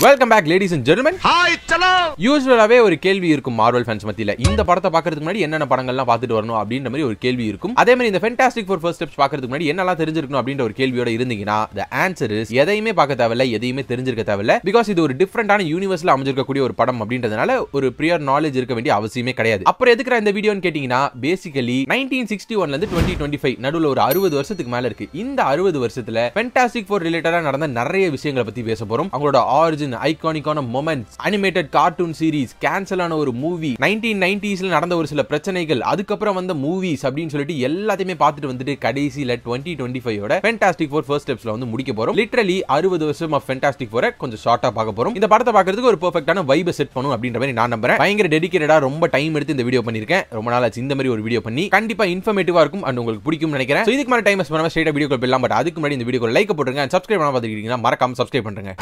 Welcome back, ladies and gentlemen. Hi, chalo. யூசுவலாவே ஒரு கேள்வி இருக்கும் மார்வல் ஃபேன்ஸ் மத்தியில. இந்த படத்தை பார்க்கிறதுக்கு முன்னாடி என்னென்ன படங்கள்லாம் பார்த்துட்டு வரணும் அப்படின்ற மாதிரி ஒரு கேள்வி இருக்கும். அதே மாதிரி இந்த ஃபேண்டாஸ்டிக் ஃபோர் ஃபர்ஸ்ட் ஸ்டெப்ஸ் பார்க்கிறதுக்கு முன்னாடி என்னெல்லாம் தெரிஞ்சிருக்கணும் அப்படின்ற ஒரு கேள்வியோட இருந்தீங்கன்னா the answer is எதையுமே பார்க்க தேவையில்ல, எதையுமே தெரிஞ்சிருக்க தேவையில்ல. பிகாஸ் இது ஒரு டிஃபரண்டான யூனிவர்ஸ்ல அமைஞ்சிருக்கக்கூடிய ஒரு படம் அப்படின்றதுனால ஒரு பிரியர் நாலேஜ் இருக்க வேண்டிய அவசியமே கிடையாது. அப்புறம் எதுக்குற இந்த வீடியோன்னு கேட்டீங்கன்னா பேசிக்கலி 1961ல இருந்து 2025 நடுவுல ஒரு 60 வருஷத்துக்கு மேல இருக்கு. இந்த 60 வருஷத்துல ஃபேண்டாஸ்டிக் ஃபோர் ரிலேட்டடா நடந்த நிறைய விஷயங்களை பத்தி பேச போறோம். அவங்களோட ஆரிஜின், ஐகானிக்கான moments, animated cartoon series, cancel ஆன ஒரு மூவி, 1990ஸ்ல நடந்த ஒரு சில பிரச்சனைகள், அதுக்கப்புறம் வந்த மூவிஸ் அப்படின்னு சொல்லிட்டு எல்லாத்தையுமே பார்த்துட்டு வந்துட்டு கடைசியில 2025ஓட ஃபேண்டாஸ்டிக் ஃபோர் ஃபர்ஸ்ட் ஸ்டெப்ஸ்ல வந்து முடிக்க போறோம். லிட்டரலி 60 வருஷம் ஆஃப் ஃபேண்டாஸ்டிக் ஃபோரை கொஞ்சம் ஷார்ட்டா பார்க்க போறோம். இந்த படத்தை பார்க்கிறதுக்கு ஒரு பெர்ஃபெக்ட்டான வைபை செட் பண்ணும் அப்படின்ற மாதிரி நான் நம்புறேன். பயங்கர டெடிகேட்டடா ரொம்ப டைம் எடுத்து இந்த வீடியோ பண்ணிருக்கேன். ரொம்ப நாள் ஆச்சு இந்த மாதிரி ஒரு வீடியோ பண்ணி. கண்டிப்பா இன்ஃபர்மேட்டிவா இருக்கும் அண்ட் உங்களுக்கு பிடிக்கும்னு நினைக்கிறேன். சோ இதுக்கு மேல டைம் ஸ்பெண்ட் பண்ணாம ஸ்ட்ரைட்டா வீடியோக்குள்ள போயிடலாம். பட் அதுக்கு முன்னாடி இந்த வீடியோக்கு லைக் போட்டுருங்க அண்ட் சப்ஸ்கிரைப் பண்ணாம பார்த்துக்கிட்டீங்கன்னா மறக்காம சப்ஸ்கிரைப் பண்ணுங்க.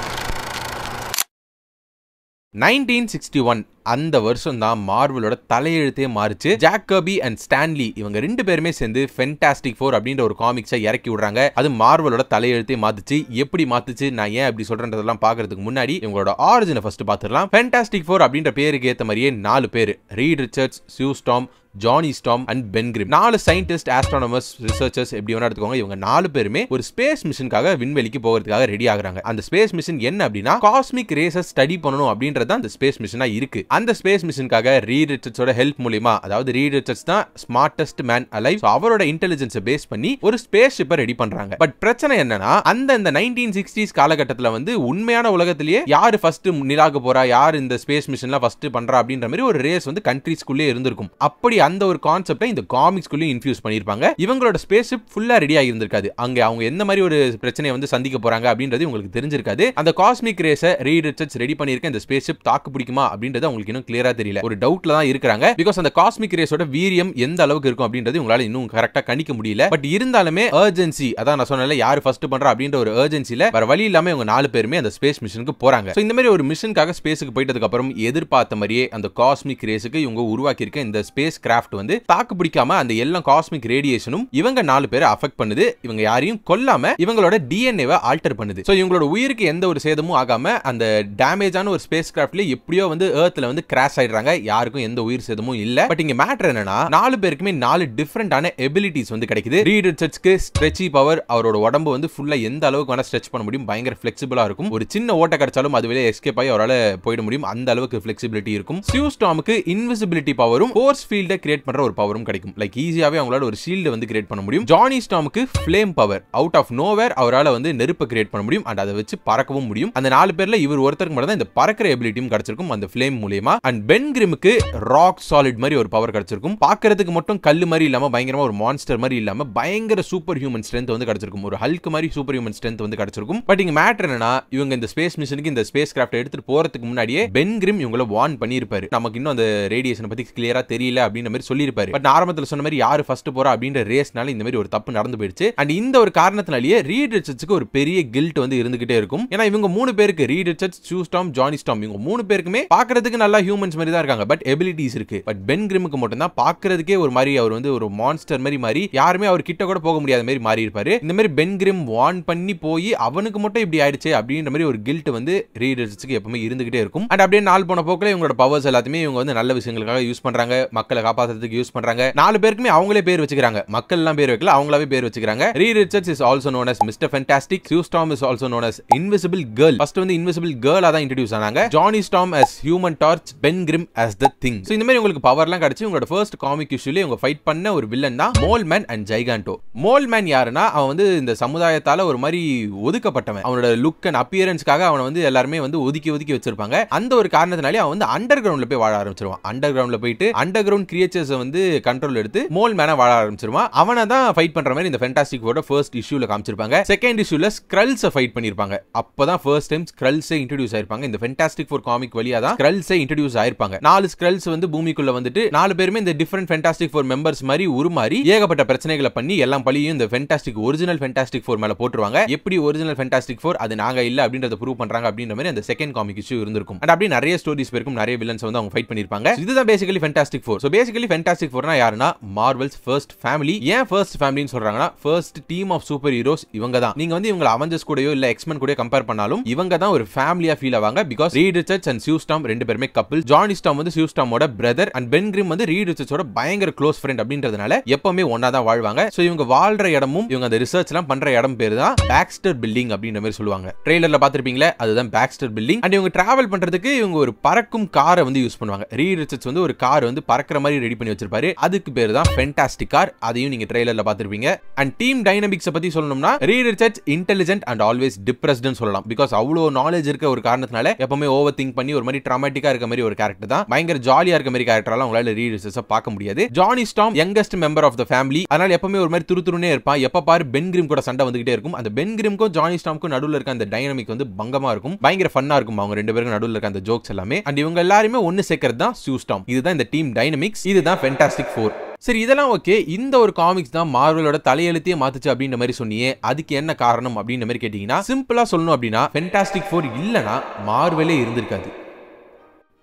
1961 அந்த வருஷம் தான் மார்வலோட தலையெழுத்தே மாறுச்சு. ஜாக் கர்பி அண்ட் ஸ்டான்லி இவங்க ரெண்டு பேருமே சேர்ந்து ஃபேண்டாஸ்டிக் ஃபோர் அப்படின்ற ஒரு காமிக்ஸை இறக்கி விடுறாங்க. அது மார்வலோட தலையெழுத்தே மாத்துச்சு. எப்படி மாத்துச்சு, நான் ஏன் அப்படி சொல்றேன்றதெல்லாம் பாக்குறதுக்கு முன்னாடி இவங்களோட ஆரிஜினை ஃபர்ஸ்ட் பாத்துடலாம். ஃபேண்டாஸ்டிக் ஃபோர் அப்படின்ற பேருக்கு ஏத்த மாதிரியே 4 பேர், Reed Richards, Sue Storm, Johnny Storm and Ben Grimm. 4 scientist, astronomers, researchers எப்படி வேணா எடுத்துக்கோங்க. இவங்க 4 பேருமே ஒரு ஸ்பேஸ் மிஷனுக்காக விண்வெளிக்கு போகிறதுக்காக ரெடி ஆகுறாங்க. அந்த ஸ்பேஸ் மிஷன் என்ன அப்படின்னா காஸ்மிக் ரேஸஸ் ஸ்டடி பண்ணணும் அப்படின்றது அந்த ஸ்பேஸ் மிஷனா இருக்கு. அந்த ஸ்பேஸ் மிஷனுக்காக ரீட் ரிச்சர்ட்ஸோட ஹெல்ப் மூலமா, அதாவது ரீட் ரிச்சர்ட்ஸ் தான் ஸ்மார்ட்டஸ்ட் மேன் அலைவ், அவரோட இன்டெலிஜென்ஸை பேஸ் பண்ணி ஒரு ஸ்பேஸ் ஷிப்பை ரெடி பண்றாங்க. பட் பிரச்சனை என்னன்னா அந்த 1960s காலகட்டத்தில் வந்து உண்மையான உலகத்திலேயே யாரு ஃபர்ஸ்ட் நிலாக்கு போறா, யார் இந்த ஸ்பேஸ் மிஷன்ல ஃபர்ஸ்ட் பண்றா அப்படின்ற மாதிரி ஒரு ரேஸ் வந்து கண்ட்ரீஸ்குள்ளே இருந்திருக்கும். அப்படி அந்த ஒரு கான்செப்டை இந்த காமிக்ஸ்குள்ளே இன்ஃபியூஸ் பண்ணிருப்பாங்க. இவங்களோட ஸ்பேஸ் ஷிப் ஃபுல்லா ரெடி ஆகி இருந்திருக்காது. அங்க அவங்க எந்த மாதிரி ஒரு பிரச்சனையை வந்து சந்திக்க போறாங்க அப்படின்றது உங்களுக்கு தெரிஞ்சிருக்காது. அந்த காஸ்மிக் ரேஸை ரீட் ரிச்சர்ட்ஸ் ரெடி பண்ணிருக்க இந்த ஸ்பேஸ் ஷிப் தாக்கு பிடிக்குமா அப்படின்றது அவங்களுக்கு இன்னும் கிளியரா தெரியல. ஒரு டவுட்ல தான் இருக்காங்க. பிகாஸ் அந்த காஸ்மிக் ரேஸோட வீரியம் எந்த அளவுக்கு இருக்கும் அப்படின்றது உங்களால இன்னும் கரெக்டா கணிக்க முடியல. பட் இருந்தாலுமே அர்ஜென்சி, அதான் நான் சொன்னல யாரு ஃபர்ஸ்ட் பண்றா அப்படின்ற ஒரு அர்ஜென்சில வேற வழி இல்லாம இவங்க 4 பேருமே அந்த ஸ்பேஸ் மிஷனுக்கு போறாங்க. சோ இந்த மாதிரி ஒரு மிஷனுக்காக ஸ்பேஸ்க்கு போயிட்டதுக்கு அப்புறம் எதிர்பார்த்த மாதிரியே அந்த காஸ்மிக் ரேஸுக்கு இவங்க உருவாக்கி இருக்க இந்த ஸ்பேஸ் கிராஃப்ட் வந்து தாக்கு பிடிக்காம அந்த எல்லா காஸ்மிக் ரேடியேஷனும் இவங்க 4 பேரை அஃபெக்ட் பண்ணுது. இவங்க யாரையும் கொல்லாம இவங்களோட டிஎன்ஏவை ஆல்டர் பண்ணுது. சோ இவங்களோட உயிருக்கு எந்த ஒரு சேதமும் ஆகாம அந்த டேமேஜான ஒரு ஸ்பேஸ் கிராஃப்ட்ல எப்படியோ வந்து எர்த்ல வந்து கிராஷ் ஆயிடுறாங்க. யாருக்கும் எந்த உயிர் சேதமும் இல்ல. பட் இங்க மேட்டர் என்னன்னா 4 பேருக்குமே 4 டிஃபரெண்டான எபிலிட்டிஸ் வந்து கிடைக்குது. ரீட் ரிச்சர்ட்ஸ்க்கு ஸ்ட்ரெச்சி பவர், அவரோட உடம்பு வந்து ஃபுல்லா எந்த அளவுக்கு வேணா ஸ்ட்ரெச் பண்ண முடியும், பயங்கர ஃபிளெக்சிபிளா இருக்கும். ஒரு சின்ன ஓட்ட கிடைச்சாலும் அது வெளியே எஸ்கேப் ஆகி அவரால் போயிட முடியும், அந்த அளவுக்கு ஃபிளெக்சிபிலிட்டி இருக்கும். சியூ ஸ்டார்முக்கு இன்விசிபிலிட்டி பவரும் ஃபோர்ஸ் ஃபீல்டை கிரியேட் பண்ற ஒரு பவரும் கிடைக்கும். லைக் ஈஸியாவே அவங்களால ஒரு ஷீல்ட் வந்து கிரியேட் பண்ண முடியும். ஜானி ஸ்டார்முக்கு flame power, out of nowhere அவரால் வந்து நெருப்பை கிரியேட் பண்ண முடியும் அண்ட் அதை வச்சு பறக்கவும் முடியும். அந்த 4 பேர்ல இவர் ஒருத்தருக்கு மட்டும் தான் இந்த பறக்கிற எபிலிட்டியும் கிடைச்சிருக்கும் அந்த ஃப்ளேம் மூலமா. அண்ட் பென் கிரிமுக்கு ராக் சாலிட் மாதிரி ஒரு பவர் கிடைச்சிருக்கும். பார்க்கிறதுக்கு மட்டும் கல்லு மாதிரி இல்லாம பயங்கரமா ஒரு மான்ஸ்டர் மாதிரி இல்லாம பயங்கர சூப்பர் ஹியூமன் ஸ்ட்ரென்த் வந்து கிடைச்சிருக்கும். ஒரு ஹல்க் மாதிரி சூப்பர் ஹியூமன் ஸ்ட்ரென்த் வந்து கிடைச்சிருக்கும். பட் இங்க மேட்டர் என்னன்னா இவங்க இந்த ஸ்பேஸ் மிஷனுக்கு இந்த ஸ்பேஸ் கிராஃப்ட் எடுத்துட்டு போறதுக்கு முன்னாடியே பென் கிரிம் இவங்கள வார்ன் பண்ணிருப்பாரு. நமக்கு இன்னும் அந்த ரேடியேஷன் பத்தி கிளியரா தெரியல அப்படின்ற மாதிரி சொல்லியிருப்பாரு. பட் ஆரம்பத்தில் சொன்ன மாதிரி யாரு ஃபர்ஸ்ட் போறா அப்படின்ற ரேஸ்னால இந்த மாதிரி ஒரு தப்பு நடந்து போயிடுச்சு. அண்ட் இந்த ஒரு காரணத்தினாலேயே ரீட் ரிச்சர்ட்ஸ்க்கு ஒரு பெரிய கில்ட் வந்து இருந்துகிட்டே இருக்கும். ஏன்னா இவங்க 3 பேருக்கு, Reed Richards, Sue Storm, Johnny Storm, இவங்க 3 பேருக்குமே பார்க்கிறதுக்கு நல்லா ஹியூமன்ஸ் மாதிரி தான் இருக்காங்க. பட் எபிலிட்டிஸ் இருக்கு. பட் பென் கிரிமுக்கு மட்டும் தான் பார்க்கிறதுக்கே ஒரு மாதிரி அவர் வந்து ஒரு மான்ஸ்டர் மாதிரி யாருமே அவர் கிட்ட கூட போக முடியாத மாதிரி மாறி இருப்பாரு. இந்த மாதிரி பென் கிரிம் வார்ன் பண்ணி போய் அவனுக்கு மட்டும் இப்படி ஆயிடுச்சு அப்படின்ற மாதிரி ஒரு கில்ட் வந்து ரீட் ரிச்சர்ட்ஸ்க்கு எப்பவுமே இருந்துகிட்டே இருக்கும். அண்ட் அப்படியே நாள் போன போக்குல இவங்களோட பவர்ஸ் எல்லாத்தையுமே இவங்க வந்து நல்ல விஷயங்களுக்காக யூஸ் பண்றாங்க, மக்களை காப்பாற்றுறதுக்கு யூஸ் பண்றாங்க. 4 பேருக்குமே அவங்களே பேர் வச்சுக்கிறாங்க. மக்கள் எல்லாம் பேர் வைக்கல, அவங்களாவே பேர் வச்சுக்கிறாங்க. Read Richards is also known as Mr. Fantastic. Sue Storm is also known as Invisible Girl. First வந்து Invisible Girl ஆ தான் இன்ட்ரோ듀ஸ் ஆனாங்க. Johnny Storm as Human Torch, Ben Grimm as the Thing. So இந்த மாதிரி உங்களுக்கு பவர்லாம் கிடைச்சு உங்களோட first comic இஷ்யூல இவங்க fight பண்ண ஒரு வில்லன் தான் Mole Man and Giganto. Mole Man யாருன்னா அவன் வந்து இந்த சமுதாயத்தால ஒரு மாதிரி ஒதுக்கப்பட்டவன். அவனோட லுக் அண்ட் அப்பியரன்ஸ்க்காக அவனை வந்து எல்லாருமே வந்து ஒதுக்கி வச்சிருப்பாங்க. அந்த ஒரு காரணத்தினாலே அவன் வந்து அண்டர் கிரவுண்ட்ல போய் வாழ ஆரம்பிச்சிருவான். அண்டர் கிரவுண்ட்ல போயிட்டு அண்டர் கிரவுண்ட் கிரியேச்சர்ஸ் வந்து கண்ட்ரோல் எடுத்து மோல் மேனா வாழ ஆரம்பிச்சிருவான். அவனை தான் ஃபைட் பண்ற மாதிரி இந்த ஃபேண்டாஸ்டிக் ஃபோரோட ஃபர்ஸ்ட் இஷ்யூல காமிச்சிருப்பாங்க. செகண்ட் இஷ்யூல ஸ்க்ரல்ஸை ஃபைட் பண்ணிருப்பாங்க. அப்பதான் ஃபர்ஸ்ட் டைம் ஸ்க்ரல்ஸே இன்ட்ரோ듀ஸ் ஆயிருப்பாங்க. இந்த ஃபேண்டாஸ்டிக் ஃபோர் காமிக் வழியா தான் ஸ்க்ரல்ஸே இன்ட்ரோ듀ஸ் ஆயிருப்பாங்க. 4 ஸ்க்ரல்ஸ் வந்து பூமிக்குள்ள வந்துட்டு 4 பேருமே இந்த டிஃபரெண்ட் ஃபேண்டாஸ்டிக் ஃபோர் மெம்பர்ஸ் மாதிரி உருமாறி ஏகப்பட்ட பிரச்சனைகளை பண்ணி எல்லாம் பழியும் இந்த ஃபேண்டாஸ்டிக் ஒரிஜினல் ஃபேண்டாஸ்டிக் ஃபோர் மேல போட்டுருவாங்க. எப்படி ஒரிஜினல் ஃபேண்டாஸ்டிக் ஃபோர் அது நாங்க இல்ல அப்படின்றத ப்ரூவ் பண்றாங்க அப்படின்ற மாதிரி அந்த செகண்ட் காமிக் இஷ்யூ இருந்திருக்கும். அண்ட் அப்படியே நிறைய ஸ்டோரிஸ் இருக்கும், நிறைய வில்லன்ஸ் வந்து அவங்க ஃபைட் பண்ணிருப்பாங்க. இதுதான் basically Fantastic Four. So basically basically Fantastic ஃபோர்னா யாருன்னா மார்வல்ஸ் ஃபர்ஸ்ட் ஃபேமிலி. ஏன் ஃபர்ஸ்ட் ஃபேமிலின்னு சொல்றாங்கன்னா first team of superheroes இவங்க தான். நீங்க வந்து இவங்க அவெஞ்சர்ஸ் கூடயோ இல்ல எக்ஸ்மென் கூட கம்பேர் பண்ணாலும் இவங்க தான் ஒரு ஃபேமிலியா ஃபீல் ஆவாங்க. Because read Richards and see you storm ரெண்டு பேருமே கப்பிள். ஜானி ஸ்டார்ம் வந்து சியூ ஸ்டார்மோட பிரதர் அண்ட் பென் கிரிம் வந்து ரீட் ரிச்சர்ட்ஸோட பயங்கர க்ளோஸ் ஃப்ரெண்ட் அப்படின்றதுனால எப்பவுமே ஒன்னா தான் வாழ்வாங்க. சோ இவங்க வாழ்ற இடமும் இவங்க அந்த ரிசர்ச் எல்லாம் பண்ற இடம் பேரு தான் பாக்ஸ்டர் பில்டிங் அப்படின்ற மாதிரி சொல்லுவாங்க. ட்ரெய்லர்ல பாத்திருப்பீங்களே அதுதான் பாக்ஸ்டர் பில்டிங். அண்ட் இவங்க டிராவல் பண்றதுக்கு இவங்க ஒரு பறக்கும் காரை வந்து யூஸ் பண்ணுவாங்க. ரீட் ரிச்சர்ட்ஸ் வந்து ஒரு கார் வந்து பறக்கிற மாதிரி ரெடி பண்ணி வச்சிருப்பாரு. அதுக்கு பேரு தான் ஃபேண்டாஸ்டிக் கார். அதையும் நீங்க ட்ரெய்லர்ல பாத்திருப்பீங்க. அண்ட் டீம் டைனமிக்ஸ் பத்தி சொல்லணும்னா Reed Richards intelligent and always டிப்ரெஸ்ட்னு சொல்லலாம். பிகாஸ் அவ்வளவு நாலேஜ் இருக்க ஒரு காரணத்தினால எப்பவுமே ஓவர் திங்க் பண்ணி ஒரு மாதிரி ட்ராமாட்டிக்கா இருக்க மாதிரி ஒரு கேரக்டர் தான். பயங்கர ஜாலியா இருக்க மாதிரி கேரக்டர்லாம் உங்களால ரீட் ரிச்சர்ட்ஸை பார்க்க முடியாது. Johnny Storm youngest member of the family. அதனால எப்பவுமே ஒரு மாதிரி துருதுருனே இருப்பான். எப்ப பாரு பென் கிரிம் கூட சண்டை வந்துகிட்டே இருக்கும். அந்த பென் கிரிம்க்கும் ஜானி ஸ்டார்ம்க்கும் நடுவுல இருக்க அந்த டைனமிக் வந்து பங்கமா இருக்கும். பயங்கர ஃபன்னா இருக்கும் அவங்க ரெண்டு பேருக்கு நடுவுல இருக்க அந்த ஜோக்ஸ் எல்லாமே. அண்ட் இவங்க எல்லாருமே ஒன்னு சேர்க்கிறது தான் சியூ ஸ்டார்ம். இதுதான் இந்த டீம் டைனமிக்ஸ். இதுதான் ஃபேண்டாஸ்டிக் ஃபோர். சரி, இதெல்லாம் ஓகே. இந்த ஒரு காமிக்ஸ் தான் மார்வலோட தலையெழுத்தையே மாத்துச்சு அப்படின்ற மாதிரி சொன்னியே, அதுக்கு என்ன காரணம் அப்படின்ற மாதிரி கேட்டீங்கன்னா, சிம்பிளா சொல்லணும் அப்படின்னா ஃபேண்டாஸ்டிக் ஃபோர் இல்லனா மார்வலே இருந்திருக்காது.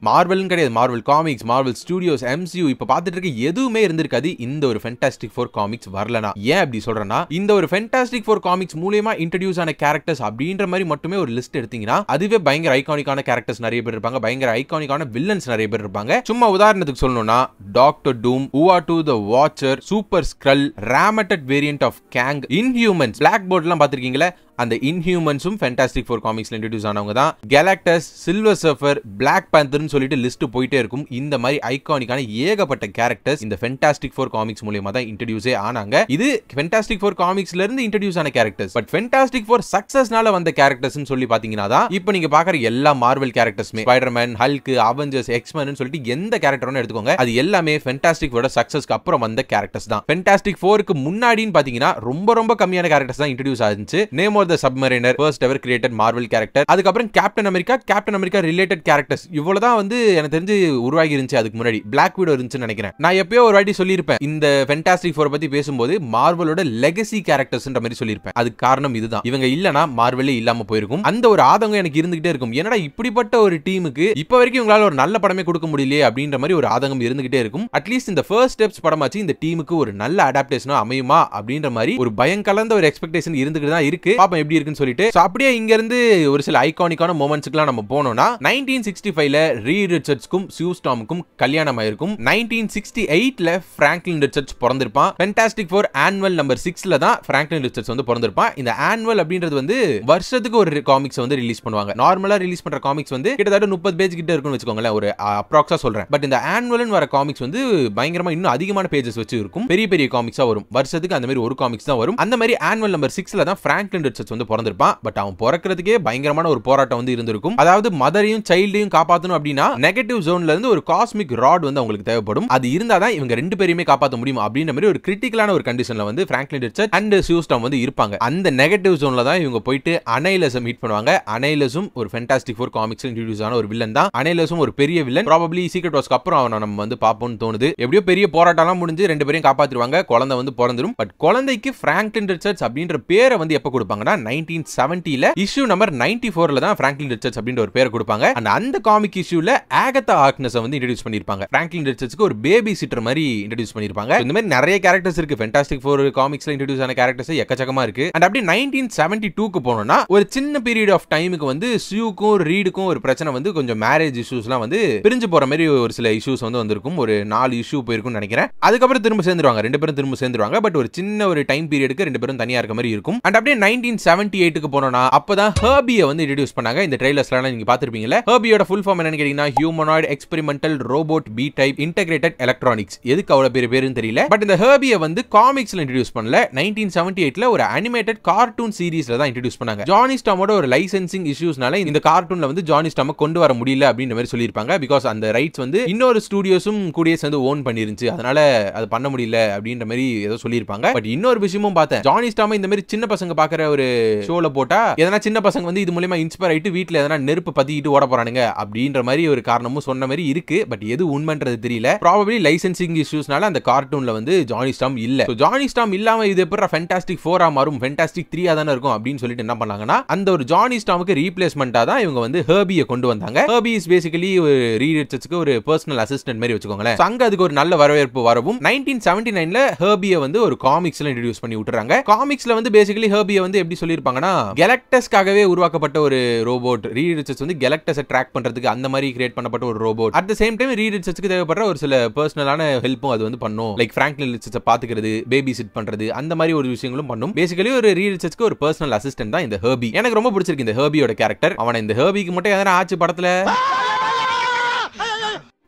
மார்வல்னு கிடையாது, Marvel comics, Marvel studios, MCU இப்ப பார்த்துட்டு இருக்க எதுவுமே இருந்திருக்காது இந்த ஒரு ஃபேண்டாஸ்டிக் ஃபோர் காமிக்ஸ் வரலனா. ஏன் அப்படி சொல்றேன்னா, இந்த ஒரு ஃபேண்டாஸ்டிக் ஃபோர் காமிக்ஸ் மூலமா இன்ட்ரோடியூஸ் ஆன கேரக்டர்ஸ் அப்படின்ற மாதிரி மட்டுமே ஒரு லிஸ்ட் எடுத்தீங்கன்னா அதுவே பயங்கர ஐகானிக்கான கேரக்டர்ஸ் நிறைய பேர் இருப்பாங்க. பயங்கர ஐகானிக்கான வில்லன்ஸ் நிறைய பேர் இருப்பாங்க. சும்மா உதாரணத்துக்கு சொல்லணும்னா Doctor Doom, Uatu the Watcher, super Skrull, ராமட்டட் variant of Kang, Inhumans, Black போர்ட்லாம் பார்த்திருக்கீங்களா? அந்த இன்ஹியூமன்ஸும் ஃபேண்டாஸ்டிக் ஃபோர் காமிக்ஸ்ல இன்ட்ரோடியூஸ் ஆனவங்க தான். கேலக்டஸ், சில்வர் சர்ஃபர், பிளாக் பேந்தர்னு சொல்லிட்டு லிஸ்ட் போயிட்டே இருக்கும். இந்த மாதிரி ஐகானிக்கான ஏகப்பட்ட கேரக்டர்ஸ் இந்த ஃபேண்டாஸ்டிக் ஃபோர் காமிக்ஸ் மூலமா தான் இன்ட்ரோடியூஸே ஆனாங்க. இது ஃபேண்டாஸ்டிக் ஃபோர் காமிக்ஸ்ல இருந்து இன்ட்ரோடியூஸ் ஆன கேரக்டர்ஸ். பட் ஃபேண்டாஸ்டிக் ஃபோர் சக்சஸ்னால வந்த கேரக்டர்ஸ்னு சொல்லி பாத்தீங்கன்னா தான் இப்போ நீங்க பாக்குற எல்லா மார்வல் கேரக்டர்ஸ்மே, ஸ்பைடர்மேன், ஹல்க், அவெஞ்சர்ஸ், எக்ஸ்மென் சொல்லிட்டு எந்த கேரக்டர்னு எடுத்துக்கோங்க, அது எல்லாமே ஃபேண்டாஸ்டிக் ஃபோரோட சக்சஸ்க்கு அப்புறம் வந்த கேரக்டர்ஸ் தான். ஃபேண்டாஸ்டிக் ஃபோருக்கு முன்னாடின்னு பாத்தீங்கன்னா ரொம்ப கம்மியான கேரக்டர்ஸ் தான் இன்ட்ரோடியூஸ் ஆச்சு. Name the Submariner, first ever created Marvel character. அதுக்கப்புறம் கேப்டன் அமெரிக்கா ரிலேட்டட் கேரக்டர்ஸ் இவ்வளவுதான் வந்து எனக்கு தெரிஞ்சு உருவாகி இருந்துச்சு. அதுக்கு முன்னாடி பிளாக் விடோ இருந்துச்சுன்னு நினைக்கிறேன். நான் எப்பயோ ஒரு வாட்டி சொல்லியிருப்பேன் இந்த ஃபேண்டாஸ்டிக் ஃபோர் பத்தி பேசும்போது மார்வலோட லெகசி கேரக்டர்ஸ்ன்ற மாதிரி சொல்லியிருப்பேன். அதுக்கு காரணம் இதுதான். இவங்க இல்லனா மார்வலே இல்லாம போயிருக்கும். அந்த ஒரு ஆதங்கம் எனக்கு இருந்துகிட்டே இருக்கும். என்னடா இப்படிப்பட்ட ஒரு டீமுக்கு இப்ப வரைக்கும் உங்களால ஒரு நல்ல படமே கொடுக்க முடியலையே அப்படின்ற மாதிரி ஒரு ஆதங்கம் இருந்துகிட்டே இருக்கும். அட்லீஸ்ட் இந்த ஃபர்ஸ்ட் ஸ்டெப்ஸ் படமாச்சு இந்த டீமுக்கு ஒரு நல்ல அடாப்டேஷனா அமையுமா அப்படின்ற மாதிரி ஒரு பயம் கலந்த ஒரு எக்ஸ்பெக்டேஷன் இருந்துகிட்டு தான் இருக்கு. பாப்போம் எப்படி இருக்குன்னு சொல்லிட்டு. அப்படியே இங்க இருந்து ஒரு சில ஐகானிக்கான மொமெண்ட்ஸ்க்குலாம் நம்ம போனோம்னா 1965ல ரீட் ரிச்சர்ட்ஸ்க்கும் சியூ ஸ்டார்முக்கும் கல்யாணம் ஆயிருக்கும். 1968ல பிராங்க்லின் ரிச்சர்ட்ஸ் பிறந்திருப்பான். ஃபேண்டாஸ்டிக் ஃபோர் ஆனுவல் நம்பர் 6ல தான் பிராங்க்லின் ரிச்சர்ட்ஸ் வந்து பிறந்திருப்பான். இந்த ஆனுவல் அப்படின்றது வந்து வருஷத்துக்கு ஒரு காமிக்ஸ் வந்து ரிலீஸ் பண்ணுவாங்க. நார்மலா ரிலீஸ் பண்ற காமிக்ஸ் வந்து கிட்டத்தட்ட 30 பேஜ் கிட்ட இருக்கும்னு வெச்சுக்கோங்களேன், ஒரு அப்ராக்ஸா சொல்றேன். பட் இந்த ஆனுவல்னு வர காமிக்ஸ் வந்து பயங்கரமா இன்னும் அதிகமான பேஜஸ் வச்சு இருக்கும். பெரிய காமிக்ஸா வரும். வருஷத்துக்கு அந்த மாதிரி ஒரு காமிக்ஸ் தான் வரும். அந்த மாதிரி ஆனுவல் நம்பர் 6ல தான் பிராங்க்லின் ரிச்சர்ட்ஸ் வந்து பிறந்திருப்பான். பட் அவன் பிறக்கிறதுக்கே பயங்கரமான ஒரு போராட்டம் வந்து இருந்திருக்கும். அதாவது மதரையும் சைல்டையும் காப்பாற்றணும் அப்படின்னா நெகட்டிவ் ஜோன்ல இருந்து ஒரு காஸ்மிக் ராட் வந்து அவங்களுக்கு தேவைப்படும். அது இருந்தாதான் இவங்க ரெண்டு பேரையுமே காப்பாற்ற முடியும் அப்படின்ற மாதிரி ஒரு கிரிட்டிக்கலான ஒரு கண்டிஷன்ல வந்து Franklin Richard and see you storm வந்து இருப்பாங்க. அந்த நெகட்டிவ் ஜோன்ல தான் இவங்க போயிட்டு அனைலஸை மீட் பண்ணுவாங்க. அனைலஸும் ஒரு ஃபேண்டாஸ்டிக் ஃபோர் காமிக்ஸ்ல இன்ட்ரோடியூஸ் ஆன ஒரு வில்லன் தான். அனைலஸும் ஒரு பெரிய வில்லன். ப்ராபபிலி சீக்ரெட் வார்ஸ்க்கு அப்புறம் அவனை நம்ம வந்து பாப்போம்னு தோணுது. எப்படியோ பெரிய போராட்டம்லாம் முடிஞ்சு ரெண்டு பேரையும் காப்பாத்திடுவாங்க. குழந்தை வந்து பிறந்துரும். பட் குழந்தைக்கு பிராங்க்லின் ரிச்சர்ட்ஸ் அப்படின்ற பேரை வந்து எப்ப கொடுப்பாங்கன்னா 1970ல இஷ்யூ நம்பர் 94ல தான் பிராங்க்லின் ரிச்சர்ட்ஸ் அப்படின்ற ஒரு பேரை கொடுப்பாங்க. அந்த காமிக் இஷ்யூல ஆகதா ஹார்க்னஸ் வந்து இன்ட்ரோடியூஸ் பண்ணிருப்பாங்க. பிராங்க்லின் ரிச்சர்ட்ஸ்க்கு ஒரு பேபி சிட்டர் மாதிரி இன்ட்ரோடியூஸ் பண்ணிருப்பாங்க. இந்த மாதிரி நிறைய கேரக்டர்ஸ் இருக்கு. ஃபேண்டாஸ்டிக் ஃபோர் காமிக்ஸ்ல இன்ட்ரோடியூஸ் ஆன கேரக்டர்ஸ் எக்கச்சக்கமா இருக்கு. அண்ட் அப்படியே 1972க்கு போனோம்னா ஒரு சின்ன பீரியட் ஆஃப் டைமுக்கு வந்து சியூக்கும் ரீடுக்கும் ஒரு பிரச்சனை வந்து கொஞ்சம் மேரேஜ் இஷ்யூஸ்லாம் வந்து பிரிஞ்சு போற மாதிரி ஒரு சில இஷ்யூஸ் வந்து வந்திருக்கும். ஒரு 4 இஷ்யூ போயிருக்கும்னு நினைக்கிறேன். அதுக்கப்புறம் திரும்ப சேர்ந்துருவாங்க. ரெண்டு பேரும் திரும்ப சேர்ந்துருவாங்க. பட் ஒரு சின்ன ஒரு டைம் பீரியடுக்கு ரெண்டு பேரும் தனியா இருக்க மாதிரி இருக்கும். அண்ட் அப்படியே 1978க்கு போனோம்னா அப்பதான் ஹர்பியை வந்து இன்ட்ரோடியூஸ் பண்ணாங்க. இந்த ட்ரெய்லர்ஸ்லாம் நீங்க பாத்திருப்பீங்கல. ஹர்பியோட ஃபுல் ஃபார்ம் என்னன்னு கேட்டீங்கன்னா humanoid experimental robot B type integrated electronics. எதுக்கு அவ்வளவு பெரிய பேருன்னு தெரியல. பட் இந்த ஹர்பியை வந்து காமிக்ஸ்ல இன்ட்ரோடியூஸ் பண்ணல. 1978ல ஒரு அனிமேட்டட் கார்ட்டூன் சீரிஸ்ல தான் இன்ட்ரோடியூஸ் பண்ணாங்க. ஜானி ஸ்டார்மோட ஒரு லைசென்சிங் இஷ்யூஸ்னால இந்த கார்ட்டூன்ல வந்து ஜானி ஸ்டார்மை கொண்டு வர முடியல அப்படின்ற மாதிரி சொல்லியிருப்பாங்க. பிகாஸ் அந்த ரைட்ஸ் வந்து இன்னொரு ஸ்டுடியோஸும் கூடிய சேர்ந்து ஓன் பண்ணிருந்துச்சு. அதனால அது பண்ண முடியல அப்படின்ற மாதிரி ஏதோ சொல்லியிருப்பாங்க. பட் இன்னொரு விஷயமும் பார்த்தேன். ஜானி ஸ்டார்மை இந்த மாதிரி சின்ன பசங்க பாக்குற ஒரு ஒரு ஷோல போட்டா எதனா சின்ன பசங்க வந்து இது மூலமா இன்ஸ்பயர் ஆயிட்டு வீட்ல எதனா நெருப்பு பத்திக்கிட்டு ஓட போறானுங்க அப்படின்ற மாதிரி ஒரு காரணமும் சொன்ன மாதிரி இருக்கு. பட் எது உண்மைன்றது தெரியல. ப்ராபபிலி லைசென்சிங் இஷ்யூஸ்னால அந்த கார்ட்டூன்ல வந்து ஜானி ஸ்டார்ம் இல்ல. ஜானி ஸ்டார்ம் இல்லாம இது எப்பறம் ஃபேண்டாஸ்டிக் 4 மாறும், ஃபேண்டாஸ்டிக் 3 தானே இருக்கும் அப்படின்னு சொல்லிட்டு என்ன பண்ணாங்கன்னா அந்த ஒரு ஜானி ஸ்டார்முக்கு ரீப்ளேஸ்மெண்டா தான் இவங்க வந்து ஹெர்பியை கொண்டு வந்தாங்க. ஹெர்பி இஸ் பேசிக்கலி ஒரு ரீட் ரிச்சர்ட்ஸ்க்கு ஒரு பர்சனல் அசிஸ்டன்ட் மாதிரி வச்சுக்கோங்களேன். அங்க அதுக்கு ஒரு நல்ல வரவேற்பு வரவும் 1979ல ஹெர்பியை வந்து ஒரு காமிக்ஸ்ல இன்ட்ரோடியூஸ் பண்ணி விட்டுறாங்க. காமிக்ஸ்ல வந்து பேசிக்கலி ஹெர்பியை வந்து எப்படி சொல்லிருப்பாங்கன்னா கெலக்டஸ்க்காகவே உருவாக்கப்பட்ட ஒரு ரோபோட். ரீட் ரிச்சர்ட்ஸ் வந்து கெலக்டஸை ட்ராக் பண்றதுக்கு அந்த மாதிரி கிரியேட் பண்ணப்பட்ட ஒரு robot. At the same time Reed ரிச்சர்ட்ஸ்க்கு தேவைப்படுற ஒரு சில பர்சனலான ஹெல்ப்பும் அது வந்து பண்ணும். லைக் பிராங்க்லின் ரிச்சர்ட்ஸை பாத்துக்கிறது, பேபி சிட் பண்றது, அந்த மாதிரி ஒரு விஷயங்களும் பண்ணும். பேசிக்கலி ஒரு ரீட் ரிச்சர்ட்ஸ்க்கு ஒரு பர்சனல் அசிஸ்டன்ட் தான் இந்த ஹெர்பி. எனக்கு ரொம்ப பிடிச்சிருக்கு இந்த ஹெர்பியோட கேரக்டர். அவன் இந்த ஹெர்பிக்கு மட்டும் எதனா ஆச்சு படத்துல.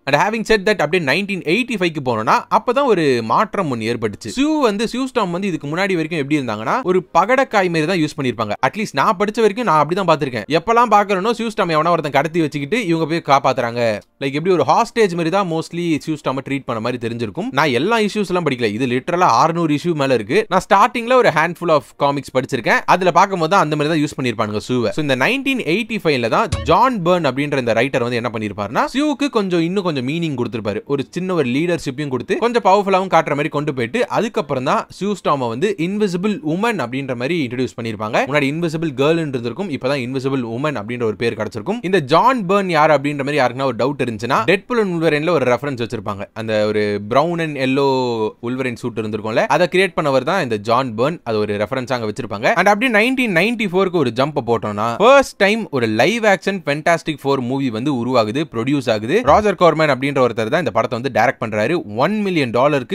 And having said that, அப்படியே 1985க்கு போனோம்னா அப்பதான் ஒரு மாற்றம் ஒன்று ஏற்பட்டுச்சு. சியூ ஸ்டார்ம் வந்து இதுக்கு முன்னாடி வரைக்கும் எப்படி இருந்தாங்கன்னா ஒரு பகடக்காய் மாதிரி தான் யூஸ் பண்ணிருப்பாங்க. அட்லீஸ்ட் நான் படிச்ச வரைக்கும் நான் அப்படிதான் பார்த்திருக்கேன். எப்பெல்லாம் பார்க்கறனோ சியூ ஸ்டார்ம் எவனா ஒருத்தன் கடத்தி வச்சுக்கிட்டு இவங்க போய் காப்பாத்துறாங்க. லைக் எப்படி ஒரு ஹாஸ்டேஜ் மாதிரி தான் மோஸ்ட்லி சியூ ஸ்டார்ம் ட்ரீட் பண்ண மாதிரி தெரிஞ்சிருக்கும். நான் எல்லா இஷ்யூஸ் எல்லாம் படிக்கல. இது லிட்டரலா 600 இஷ்யூ மேல இருக்கு. நான் ஸ்டார்டிங்ல ஒரு ஹேண்ட்ஃபுல் ஆஃப் காமிக்ஸ் படிச்சிருக்கேன். அதுல பார்க்கும்போது தான் அந்த மாதிரி தான் யூஸ் பண்ணிருப்பாங்க சியூவை. சோ இந்த 1985ல தான் ஜான் பர்ன் அப்படின்ற இந்த ரைட்டர் வந்து என்ன பண்ணிருப்பாருன்னா சியூக்கு இன்னும் கொஞ்சம் மீனிங் கொடுத்திருப்பாரு. ஒரு சின்ன ஒரு லீடர்ஷிப்பையும் கொடுத்து கொஞ்சம் பவர்ஃபுல்லாவும் காட்டுற மாதிரி கொண்டு போயிட்டு அதுக்கப்புறம் தான் சியூ ஸ்டார்மை வந்து இன்விசிபிள் உமன் அப்படின்ற மாதிரி இன்ட்ரோடியூஸ் பண்ணிருப்பாங்க. முன்னாடி இன்விசிபிள் கேர்ள் இருந்திருக்கும், இப்பதான் இன்விசிபிள் உமன் அப்படின்ற ஒரு பேர் கிடைச்சிருக்கும். இந்த ஜான் பர்ன் யார் அப்படின்ற மாதிரி யாருக்குன்னா ஒரு டவுட் இருந்துச்சுன்னா டெட்பூல் அண்ட் வூல்வரைன்ல ஒரு ரெஃபரன்ஸ் வச்சிருப்பாங்க. அந்த ஒரு பிரவுன் அண்ட் எல்லோ வூல்வரைன் சூட் இருந்திருக்கும்ல, அதை கிரியேட் பண்ணவர் தான் இந்த ஜான் பர்ன். அது ஒரு ரெஃபரன்ஸ் அங்க வச்சிருப்பாங்க. அண்ட் அப்படியே 1994க்கு ஒரு ஜம்ப் போட்டோம்னா ஃபர்ஸ்ட் டைம் ஒரு லைவ் ஆக்ஷன் ஃபேண்டாஸ்டிக் 4 மூவி வந்து உருவாகுது, ப்ரொடியூஸ் ஆகுது. ராஜர் கார்மன் அப்படின்ற ஒருத்தர் தான் இந்த படத்தை வந்து டைரக்ட் பண்றாரு. $1 மில்லியன்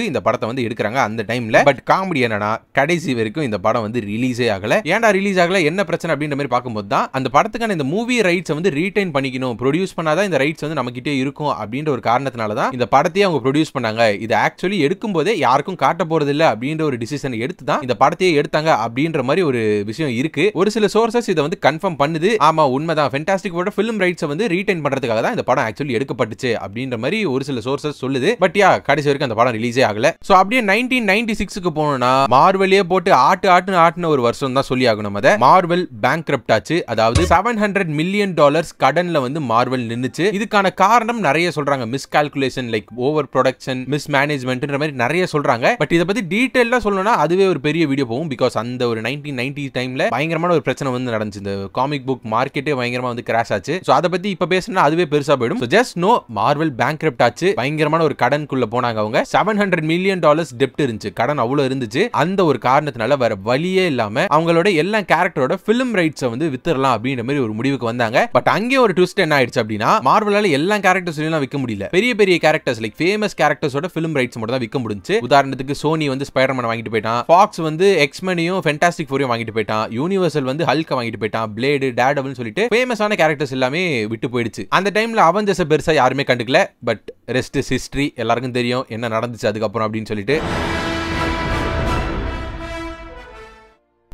இந்த படத்தை வந்து எடுக்கிறாங்க அந்த டைம்ல. பட் காமெடி என்னன்னா கடைசி வரைக்கும் இந்த படம் வந்து ரிலீஸே ஆகல. ஏன்டா ரிலீஸ் ஆகல, என்ன பிரச்சனை அப்படின்ற மாதிரி பார்க்கும்போது தான் அந்த படத்துக்கான இந்த மூவி ரைட்ஸ் வந்து ரீடைன் பண்ணிக்கணும், ப்ரொடியூஸ் பண்ணாதான் இந்த ரைட்ஸ் வந்து நம்ம கிட்டே இருக்கும் அப்படின்ற ஒரு காரணத்தினால தான் இந்த படத்தையே அவங்க ப்ரொடியூஸ் பண்ணாங்க. இது ஆக்சுவலி எடுக்கும் போதே யாருக்கும் காட்ட போறது இல்ல அப்படின்ற ஒரு டிசிஷன் எடுத்து தான் இந்த படத்தையே எடுத்தாங்க அப்படின்ற மாதிரி ஒரு விஷயம் இருக்கு. ஒரு சில சோர்சஸ் இதை வந்து கன்ஃபார்ம் பண்ணுது. ஆமா உண்மைதான், ஃபேண்டாஸ்டிக் ஃபோரோட ஃபிலிம் ரைட்ஸ் வந்து ரீடைன் பண்றதுக்காக தான் இந்த படம் ஆக்சுவலி எடுக்கப்பட்டுச்சு அப்படின்ற மாதிரி ஒரு சில சோர்சஸ் சொல்லுது. பட் யா கடைசி வரைக்கும் அந்த படம் ரிலீஸே ஆகல. சோ அப்படியே 1996க்கு போனோம்னா மார்வெலே போட்டு ஆட்டுன ஒரு வருஷம் தான் சொல்லி ஆகணும். அத மார்வெல் பேங்க்ரப்ட் ஆச்சு. அதாவது $700 மில்லியன் கடன்ல வந்து மார்வெல் நின்னுச்சு. இதுக்கான காரணம் நிறைய சொல்றாங்க. Miscalculation, like overproduction, மிஸ் மேனேஜ்மென்ட்ன்ற மாதிரி நிறைய சொல்றாங்க. பட் இத பத்தி டீடைலா சொல்லணும்னா அதுவே ஒரு பெரிய வீடியோ போகும். பிகாஸ் அந்த ஒரு 1990 டைம்ல பயங்கரமான ஒரு பிரச்சனை வந்து நடந்துச்சு. இந்த காமிக் புக் மார்க்கெட்டே பயங்கரமா வந்து கிராஷ் ஆச்சு. சோ அத பத்தி இப்ப பேசினா அதுவே பெருசா போயிடும். So just no Marvel bankrupt ஆச்சு. பயங்கரமான ஒரு கடனுக்குள்ள போனாங்க அவங்க. $700 மில்லியன் டெப்ட் இருந்துச்சு, கடன் அவ்வளவு இருந்துச்சு. அந்த ஒரு காரணத்தினால வேற வழியே இல்லாம அவங்களோட எல்லா கேரக்டரோட பிலிம் ரைட்ஸ் வந்து வித்துறலாம் அப்படின்ற மாதிரி ஒரு முடிவுக்கு வந்தாங்க. பட் அங்கே ஒரு ட்விஸ்ட் என்ன ஆயிடுச்சு அப்படின்னா மார்வலால எல்லா கேரக்டர்ஸையும் விற்க முடியல. பெரிய பெரிய கேரக்டர்ஸ் லைக் ஃபேமஸ் கேரக்டர்ஸோட பிலிம் ரைட்ஸ் மட்டும் தான் விற்க முடிஞ்சு. உதாரணத்துக்கு சோனி வந்து ஸ்பைடர்மேன் வாங்கிட்டு போயிட்டான், ஃபாக்ஸ் வந்து எக்ஸ்மெனையும் ஃபேண்டாஸ்டிக் ஃபோரையும் வாங்கிட்டு போயிட்டான், யூனிவர்சல் வந்து ஹல்க வாங்கிட்டு போயிட்டான், பிளேடு, டேர்டெவில்னு சொல்லிட்டு ஃபேமஸான கேரக்டர்ஸ் எல்லாமே விட்டு போயிடுச்சு. அந்த டைம்ல அவெஞ்சர்ஸ் பெருசா யாருமே கண்டுக்கல. பட் ரெஸ்ட் இஸ் ஹிஸ்டரி, எல்லாருக்கும் தெரியும் என்ன நடந்துச்சு அதுக்கப்புறம் அப்படின்னு சொல்லிட்டு.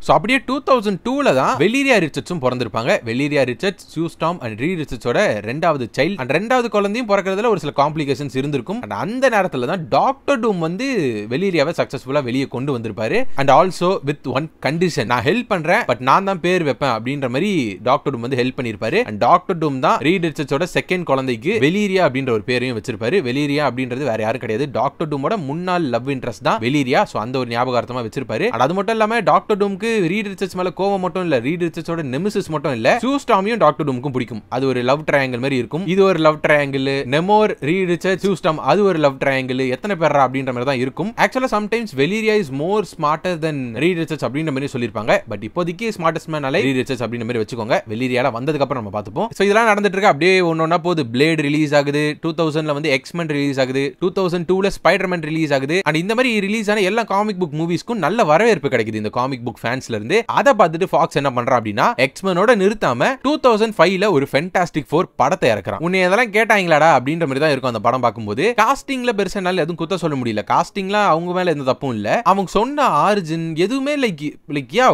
சோ அப்படியே 2002ல தான் வெலீரியா ரிச்சர்ட்ஸும் பிறந்திருப்பாங்க. Valeria Richards Sue Storm and Reed ரிச்சர்ட்ஸோட ரெண்டாவது சைல்ட். அண்ட் ரெண்டாவது குழந்தையும் பிறக்கிறதுல ஒரு சில காம்ப்ளிகேஷன்ஸ் இருந்திருக்கும். அண்ட் அந்த நேரத்துல தான் டாக்டர் டூம் வந்து வெலீரியாவை சக்சஸ்ஃபுல்லா வெளியே கொண்டு வந்திருப்பாரு. And also with one condition, நான் ஹெல்ப் பண்றேன் பட் நான் தான் பேர் வைப்பேன் அப்படின்ற மாதிரி டாக்டர் டூம் வந்து ஹெல்ப் பண்ணிருப்பாரு. அண்ட் டாக்டர் டூம் தான் ரீட் ரிச்சர்ட்ஸோட செகண்ட் குழந்தைக்கு வெலீரியா அப்படின்ற ஒரு பேரையும் வச்சிருப்பாரு. வெலீரியா அப்படின்றது வேற யாரும் கிடையாது, டாக்டர் டூமோட முன்னாள் லவ் இன்ட்ரெஸ்ட் தான் வெலீரியா. சோ அந்த ஒரு ஞாபகார்த்தமா வச்சிருப்பாரு. அது மட்டும் இல்லாம டாக்டர் டூம்க்கு ரீட் ரிச்சர்ட்ஸ் மேல கோவம் மட்டும் இல்ல, ரீட் ரிச்சர்ட்ஸோட நெமிசிஸ் மட்டும் இல்ல, சியூ ஸ்டார்மையும் டாக்டர் டூமுக்கும் பிடிக்கும். அது ஒரு லவ் ட்ரையாங்கிள் மாதிரி இருக்கும். இது ஒரு love triangle. Namor, Reed Richards, Sue Storm அது ஒரு லவ் ட்ரையாங்கிள். எத்தனை பேரா அப்படின்ற மாதிரி தான் இருக்கும். ஆக்சுவலா sometimes Valeria is more smarter than Reed Richards அப்படின்ற மாதிரி சொல்லிருப்பாங்க. பட் இப்போதைக்கு ஸ்மார்ட்டஸ்ட் மேனால ரீட் ரிச்சர்ட்ஸ் அப்படின்ற மாதிரி வச்சுக்கோங்க. வெலீரியால வந்ததுக்கு அப்புறம் நம்ம பார்த்துப்போம். சோ இதெல்லாம் நடந்துட்டு இருக்கு. அப்படியே ஒன்னொன்னா போது. பிளேட் ரிலீஸ் ஆகுது, 2000ல வந்து எக்ஸ்மென் ரிலீஸ் ஆகுது, 2002ல ஸ்பைடர்மேன் ரிலீஸ் ஆகுது. அண்ட் இந்த மாதிரி ரிலீஸ் ஆன எல்லா காமிக் புக் மூவிஸ்க்கும் நல்ல வரவேற்பு கிடைக்குது இந்த காமிக் புக் ஃபேன்ஸ்ல இருந்து. அதை பார்த்துட்டு ஃபாக்ஸ் என்ன பண்றா அப்படின்னா எக்ஸ்மெனோட நிறுத்தாம 2005ல ஒரு ஃபேண்டாஸ்டிக் 4 படத்தை இறக்குறான். உன்னை இதெல்லாம் கேட்டாங்களாடா அப்படின்ற மாதிரி தான் இருக்கும் அந்த படம் பார்க்கும்போது. காஸ்டிங்ல பெருசா நல்ல எதுவும் குத்த சொல்ல முடியல. காஸ்டிங்ல அவங்க மேல எந்த தப்பும் இல்ல. அவங்க சொன்ன ஆரிஜின் எதுவுமே லைக்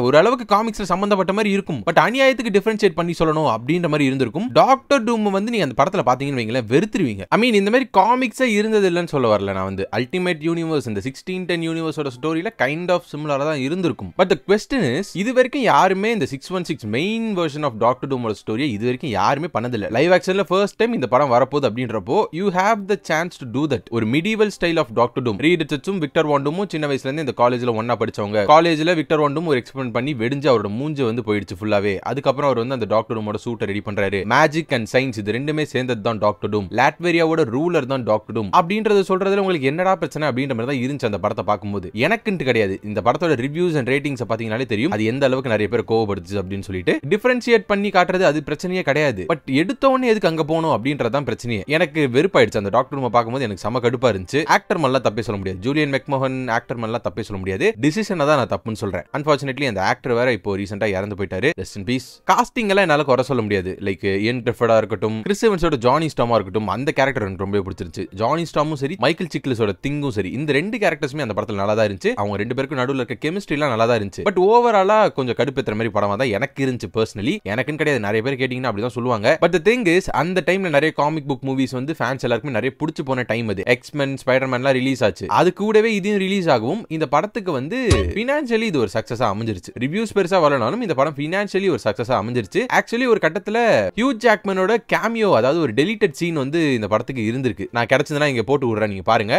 ஓரளவுக்கு காமிக்ஸ்ல சம்பந்தப்பட்ட மாதிரி இருக்கும். பட் அநியாயத்துக்கு டிஃபரன்ஷியேட் பண்ணி சொல்லணும் அப்படின்ற மாதிரி இருந்திருக்கும். டாக்டர் டூம் வந்து நீங்க அந்த படத்துல பாத்தீங்கன்னு வைங்களேன் வெறுத்துருவீங்க. ஐ மீன் இந்த மாதிரி காமிக்ஸே இருந்தது இல்லைன்னு சொல்ல வரல. நான் வந்து அல்டிமேட் யூனிவர்ஸ் இந்த 1610 யூனிவர்ஸோட ஸ்டோரியில கைண்ட் ஆஃப் சிமிலரா தான் இருந்திருக்கும். பட் தி க்வெஸ்ட் question is இது வரைக்கும் யாருமே இந்த 616 மெயின் வெர்ஷன் ஆஃப் டாக்டர் டூமோட ஸ்டோரியை இது வரைக்கும் யாருமே பண்ணதில்லை. லைவ் ஆக்ஷன்ல ஃபர்ஸ்ட் டைம் இந்த படம் வரப்போகுது அப்படின்றப்போ you have the chance to do that. ஒரு medieval style of Doctor Doom. Reed ரிச்சர்ட்ஸும் விக்டர் வான் டூமும் சின்ன வயசுல இருந்து இந்த காலேஜ்ல ஒண்ணா படிச்சவங்க. காலேஜ்ல விக்டர் வான் டூம் ஒரு எக்ஸ்பெரிமெண்ட் பண்ணி வெடிஞ்சு அவரோட மூஞ்சி வந்து போயிடுச்சு ஃபுல்லாவே. அதுக்கப்புறம் அவர் வந்து அந்த டாக்டர் டூமோட சூட்டை ரெடி பண்றாரு. மேஜிக் அண்ட் சயின்ஸ் இது ரெண்டுமே சேர்ந்தது தான் டாக்டர் டூம். லாட்வேரியாவோட ரூலர் தான் டாக்டர் டூம் அப்படின்றது சொல்றதுல உங்களுக்கு என்னடா பிரச்சனை அப்படின்ற மாதிரி தான் இருந்துச்சு அந்த படத்தை பார்க்கும்போது. எனக்குன்ட்டு கிடையாது. இந்த படத்தோட ரிவ்யூஸ் அண்ட் ரேட்டிங்ஸ் பாத்தீங்கன்னாலே தெரியும் அது எந்த அளவுக்கு நிறைய பேர் கோவப்படுது அப்படின்னு சொல்லிட்டு. டிஃபரன்ஷியேட் பண்ணி காட்டுறது அது பிரச்சனையே கிடையாது. பட் எடுத்தவொடனே எதுக்கு அங்க போகணும் அப்படின்றதான் பிரச்சனையே. எனக்கு வெறுப்பாயிடுச்சு அந்த டாக்டர் ரூமை பார்க்கும்போது. எனக்கு செம கடுப்பா இருந்துச்சு. ஆக்டர் மல்லாம் தப்பே சொல்ல முடியாது. ஜூலியன் மெக்மோகன் ஆக்டர் மல்லாம் தப்பே சொல்ல முடியாது. டிசிஷனை தான் நான் தப்புன்னு சொல்றேன். அன்பார்ச்சுனேட்லி அந்த ஆக்டர் வேற இப்போ ரீசெண்டா இறந்து போயிட்டாரு. Rest in peace. காஸ்டிங் எல்லாம் என்னால குறை சொல்ல முடியாது. லைக் இயன் கிரிஃபர்டா இருக்கட்டும், கிறிஸ் எவன்ஸோட ஜானி ஸ்டாமா இருக்கட்டும், அந்த கேரக்டர் எனக்கு ரொம்ப பிடிச்சிருச்சு. ஜானி ஸ்டாமும் சரி, மைக்கேல் சிக்லஸோட திங்கும் சரி, இந்த ரெண்டு கேரக்டர்ஸுமே அந்த படத்துல நல்லா தான் இருந்துச்சு. அவங்க ரெண்டு பேருக்கு நடுவில் இருக்க கெமிஸ்ட்ரி எல்லாம் நல்லா தான் இருந்துச்சு. பட் ஓவராலா கொஞ்சம் கடுப்பேத்துற மாதிரி படமா தான் எனக்கு இருந்துச்சு பர்சனலி. எனக்குன்னு கிடையாது, நிறைய பேர் கேட்டீங்கன்னா அப்படிதான் சொல்லுவாங்க. பட் தி திங் இஸ் அந்த டைம்ல நிறைய காமிக் புக் மூவிஸ் வந்து ஃபேன்ஸ் எல்லாருக்குமே நிறைய பிடிச்சு போன டைம் அது. எக்ஸ்மென், ஸ்பைடர்மேன்லாம் ரிலீஸ் ஆச்சு. அது கூடவே இதையும் ரிலீஸ் ஆகும். இந்த படத்துக்கு வந்து ஃபினான்ஷியலி இது ஒரு சக்சஸா அமைஞ்சிருச்சு. ரிவ்யூஸ் பெருசா வரலனாலும் இந்த படம் ஃபினான்ஷியலி ஒரு சக்சஸா அமைஞ்சிருச்சு. ஆக்சுவலி ஒரு கட்டத்துல ஹியூ ஜாக்மனோட கேமியோ, அதாவது ஒரு டெலிட்டட் சீன் வந்து இந்த படத்துக்கு இருந்திருக்கு. நான் கிடைச்சதுன்னா இங்க போட்டு விடுறேன், நீங்க பாருங்க.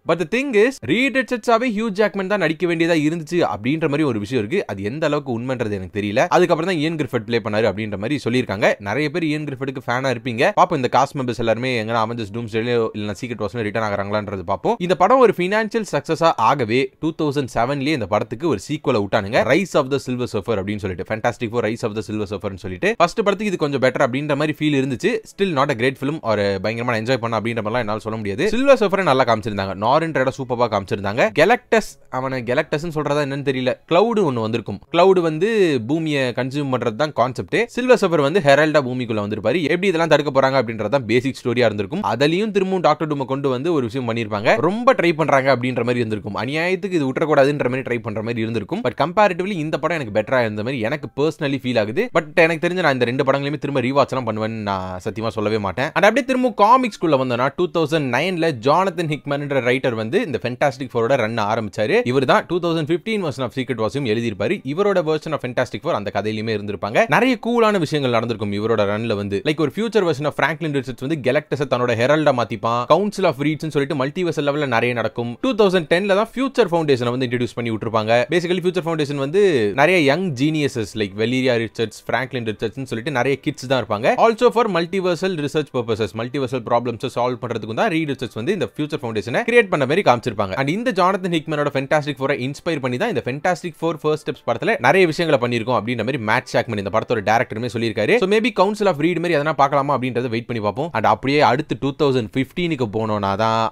But the thing is Reed ரிச்சர்ட்ஸாவே ஹியூ ஜாக்மன் தான் நடிக்க வேண்டியதா இருந்துச்சு அப்படின்ற மாதிரி ஒரு விஷயம் இருக்கு. அது எந்த அளவுக்கு உண்மைன்றது எனக்கு தெரியல. அதுக்கப்புறம் தான் இயன் கிரிஃபர்ட் ப்ளே பண்ணாரு அப்படின்ற மாதிரி சொல்லியிருக்காங்க. நிறைய பேர் இயன் கிரிஃபர்டுக்கு ஃபேனா இருப்பீங்க. பாப்போம் இந்த காஸ்ட் மெம்பர்ஸ் எல்லாருமே எங்கன்னா அவெஞ்சர்ஸ் டூம்ஸ்டேலயோ இல்ல சீக்ரெட் வார்ஸ்ல ரிட்டர்ன் ஆகறாங்களான்றது பாப்போம். இந்த படம் ஒரு ஃபினான்ஷியல் சக்சஸா ஆகவே 2007லேயே இந்த படத்துக்கு ஒரு சீக்வலை விட்டானுங்க. Rise of the Silver Surfer அப்படின்னு சொல்லிட்டு, Fantastic Four Rise of the Silver சர்ஃபர்னு சொல்லிட்டு. ஃபர்ஸ்ட் படத்துக்கு இது கொஞ்சம் பெட்டர் அப்படின்ற மாதிரி ஃபீல் இருந்துச்சு. Still not a great film ஒரு பயங்கரமா என்ஜாய் பண்ண அப்படின்ற மாதிரிலாம் என்னால சொல்ல முடியாது. சில்வர் சர்ஃபரை நல்லா காமிச்சிருந்தாங்க. நாரின் ரெட சூப்பரா காமிச்சிருந்தாங்க. கெலக்டஸ், அவனை கெலக்டஸ்னு சொல்றதா என்னன்னு தெரியல. கிளவுட் ஒன்னு வந்திருக்கும். கிளவுட் வந்து பூமியை கன்சியூம் பண்றது தான் கான்செப்ட். சில்வர் சர்ஃபர் வந்து ஹெரல்டா பூமிக்குள்ள வந்திருப்பாரு. எப்படி இதெல்லாம் தடுக்க போறாங்க அப்படின்றது தான் பேசிக் ஸ்டோரியா இருந்திருக்கும். அதுலயும் திரும்பவும் டாக்டர் டூமை கொண்டு வந்து ஒரு விஷயம் பண்ணிருப்பாங்க. ரொம்ப ட்ரை பண்றாங்க அப்படின்ற மாதிரி இருந்திருக்கும். அநியாயத்துக்கு இது விட்டுறக்கூடாதுன்ற மாதிரி ட்ரை பண்ற மாதிரி இருந்திருக்கும். பட் கம்பேரிட்டிவ்லி இந்த படம் எனக்கு பெட்டரா இருந்த மாதிரி எனக்கு பர்சனலி ஃபீல் ஆகுது. பட் எனக்கு தெரிஞ்ச நான் இந்த ரெண்டு படங்களையுமே திரும்ப ரீவாட்ச் எல்லாம் பண்ணுவேன்னு நான் சத்தியமா சொல்லவே மாட்டேன். அண்ட் அப்படியே திரும்ப காமிக்ஸ்குள்ள வந்தோம்னா 2009ல ஜானதன் ஹிக்மன்ன்ற ரைட்டர் வந்து இந்த ஃபேண்டாஸ்டிக் ஃபோரோட ரன் ஆரம்பிச்சாரு. இவர் தான் 2015 வெர்ஷன் ஆஃப் சீக்ரெட் வார்ஸையும் எழுதியிருப்பாரு. இவரோட வெர்ஷன் ஆஃப் ஃபேண்டாஸ்டிக் ஃபோர் அந்த கதையிலுமே இருந்திருப்பாங்க. நிறைய கூலான விஷயங்கள் நடந்திருக்கும் இவரோட ரன்ல வந்து. லைக் ஒரு future version of Franklin Richards வந்து கெலக்டஸை தன்னோட ஹெரல்டா மாத்திப்பான். கவுன்சில் ஆஃப் ரீட்ஸ்னு சொல்லிட்டு மல்டிவர்சல் லெவல்ல நிறைய நடக்கும். 2010ல தான் ஃபியூச்சர் ஃபவுண்டேஷனை வந்து இன்ட்ரோடியூஸ் பண்ணி விட்டுருப்பாங்க. பேசிக்கலி ஃபியூச்சர் ஃபவுண்டேஷன் வந்து நிறைய young geniuses like Valeria Richards, Franklin ரிச்சர்ட்ஸ்னு சொல்லிட்டு நிறைய கிட்ஸ் தான் இருப்பாங்க. Also for multiversal research purposes, multiversal problems solve பண்றதுக்கு தான் ரீட் ரிச்சர்ட்ஸ் வந்து இந்த ஃபியூச்சர் ஃபவுண்டேஷனை கிரியேட் பண்ண மாதிரி காமிச்சிருப்பாங்க. அண்ட் இந்த ஜானதன் ஹிக்மனோட ஃபேண்டாஸ்டிக் ஃபோரை இன்ஸ்பயர் பண்ணி தான் இந்த ஃபேண்டாஸ்டிக் ஃபோர் ஃபர்ஸ்ட் ஸ்டெப்ஸ் படத்துல நிறைய விஷயங்களை பண்ணிருக்கோம் அப்படின்ற மாதிரி மேட் ஷாக்மன் இந்த படத்தோட டைரக்டருமே சொல்லியிருக்காரு. So maybe council of Reed மாதிரி எதனா பார்க்கலாமா அப்படின்றத வெயிட் பண்ணி பார்ப்போம். அண்ட் அப்படியே அடுத்து 2015க்கு போனோம்னா தான்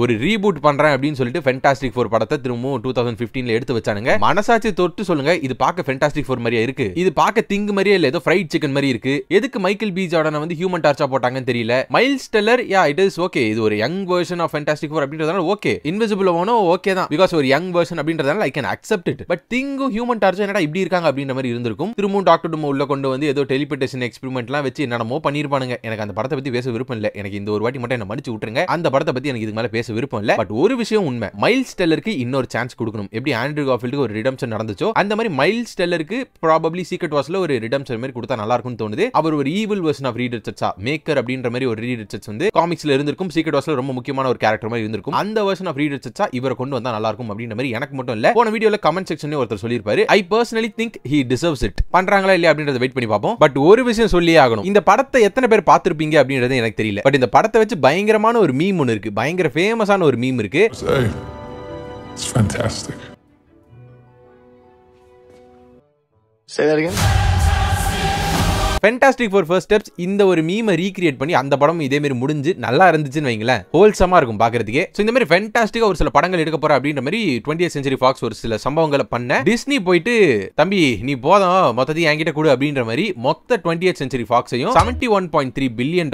ஒரு ரீபூட் பண்றேன் அப்படின்னு சொல்லிட்டு ஃபேண்டாஸ்டிக் ஃபோர் படத்தை திரும்பவும் 2015ல எடுத்து வச்சானுங்க. மனசாட்சி தொட்டு சொல்லுங்க, இது பார்க்க ஃபேண்டாஸ்டிக் ஃபோர் மாதிரியே இருக்கு? இது பார்க்க திங்க் மாதிரியே இல்ல, ஏதோ ஃப்ரைட் சிக்கன் மாதிரி இருக்கு. எதுக்கு மைக்கேல் பி ஜார்டனை வந்து ஹியூமன் டார்ச்சா போட்டாங்கன்னு தெரியல. Miles Teller it is okay, இது ஒரு young version of Fantastic Four அப்படின்றதால ஓகே. இன்விசிபிள் ஓனோ ஓகே தான், பிகாஸ் ஒரு யங் வெர்ஷன் அப்படின்றதால I can accept it. But திங்கும் ஹியூமன் டார்ச்சா என்னடா இப்படி இருக்காங்க அப்படின்ற மாதிரி இருந்திருக்கும். திரும்பவும் டாக்டர் டூம் உள்ள கொண்டு வந்து ஏதோ டெலிபோர்டேஷன் எக்ஸ்பெரிமெண்ட்லாம் வச்சு என்னமோ பண்ணிருப்பானுங்க. எனக்கு அந்த படத்தை பத்தி பேச விருப்பம் இல்ல. எனக்கு இந்த ஒரு வாட்டி மட்டும் என்ன மன்னிச்சு விட்டுருங்க. அந்த படத்தை பத்தி எனக்கு இதுக்கு மேல பேச விருப்பம் இல்ல. பட் ஒரு விஷயம் உண்மை, மைல்ஸ் டெல்லருக்கு இன்னொரு சான்ஸ் கொடுக்கணும். எப்படி ஆண்ட்ரூ கார்ஃபீல்டுக்கு ஒரு ரிடம்ஷன் நடந்துச்சோ அந்த மாதிரி மைல்ஸ் டெல்லருக்கு ப்ராபபிலி சீக்ரெட் வார்ஸ்ல ஒரு ரிடம்ஷன் மாதிரி கொடுத்தா நல்லா இருக்கும்னு தோணுது. அவர் ஒரு ஈவில் வெர்ஷன் ஆஃப் ரீட் ரிச்சர்ட்ஸா மேக்கர் அப்படின்ற மாதிரி ஒரு ரீட் ரிச்சர்ட்ஸ் வந்து காமிக்ஸ்ல இருந்திருக்கும். சீக்ரெட் வார்ஸ்ல ரொம்ப முக்கியமான ஒரு கேரக்டர் மாதிரி இருந்திருக்கும். அந்த வெர்ஷன் ஆஃப் ரீட் ரிச்சர்ட்ஸா இவரை கொண்டு வந்தா நல்லா இருக்கும் அப்படின்ற மாதிரி எனக்கு மட்டும் இல்ல, போன வீடியோல கமெண்ட் செக்ஷன்ல ஒருத்தர் சொல்லியிருப்பாரு. I personally think he deserves it. பண்றாங்களா இல்லையா அப்படின்றத வெயிட் பண்ணி பார்ப்போம். பட் ஒரு விஷயம் சொல்லியே ஆகணும், இந்த படத்தை எத்தனை பேர் பார்த்திருப்பீங்க அப்படின்றது எனக்கு தெரியல. பட் இந்த படத்தை வச்சு பயங்கரமான ஒரு மீம் ஒன்று இருக்கு, பயங்கர ஃபேமஸான ஒரு மீம் இருக்கு. It's fantastic. Say that again. Fantastic four first steps இந்த ஒரு மீமை ரீக்ரியேட் பண்ணி அந்த படம் இதே மாதிரி முடிஞ்சு நல்லா இருந்துச்சுன்னு வைங்களேன், ஹோல்சமா இருக்கும் பாக்குறதுக்கே. சோ இந்த மாதிரி ஃபேண்டாஸ்டிக்கா ஒரு சில படங்கள் எடுக்க போற அப்படின்ற மாதிரி 20th செஞ்சுரி ஃபாக்ஸ் ஒரு சில சம்பவங்களை பண்ண டிஸ்னி போயிட்டு தம்பி நீ போதும் மொத்தத்தையும் என்கிட்ட கொடு அப்படின்ற மாதிரி மொத்த 20th செஞ்சுரி ஃபாக்ஸையும் $71.3 பில்லியன்